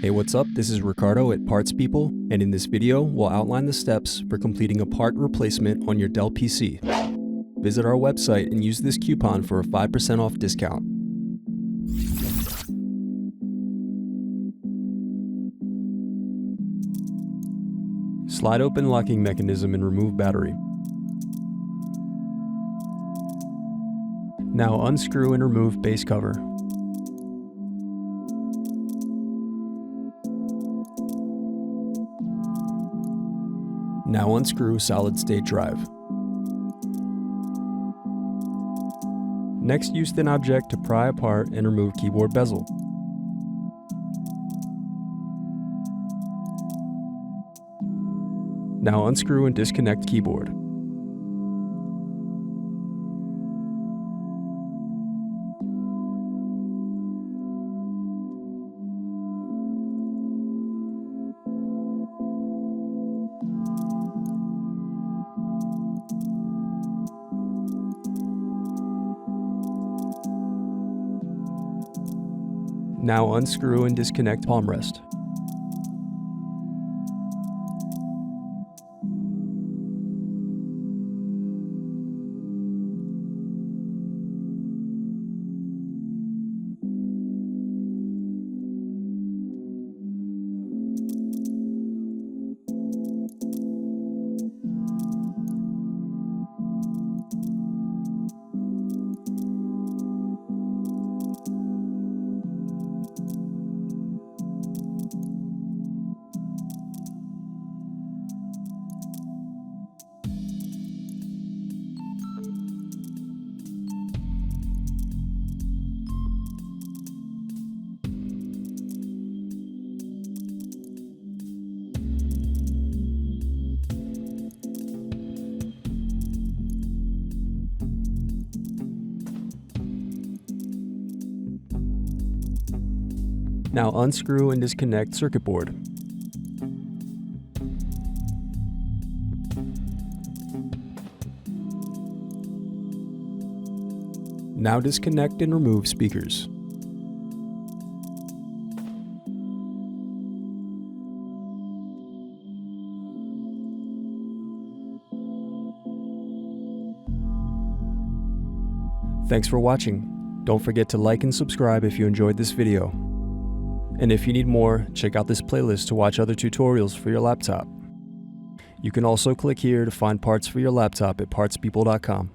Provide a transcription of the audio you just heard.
Hey, what's up? This is Ricardo at Parts People, and in this video, we'll outline the steps for completing a part replacement on your Dell PC. Visit our website and use this coupon for a 5% off discount. Slide open locking mechanism and remove battery. Now unscrew and remove base cover. Now unscrew solid-state drive. Next, use thin object to pry apart and remove keyboard bezel. Now unscrew and disconnect keyboard. Now unscrew and disconnect palmrest. Now unscrew and disconnect circuit board. Now disconnect and remove speakers. Thanks for watching. Don't forget to like and subscribe if you enjoyed this video. And if you need more, check out this playlist to watch other tutorials for your laptop. You can also click here to find parts for your laptop at partspeople.com.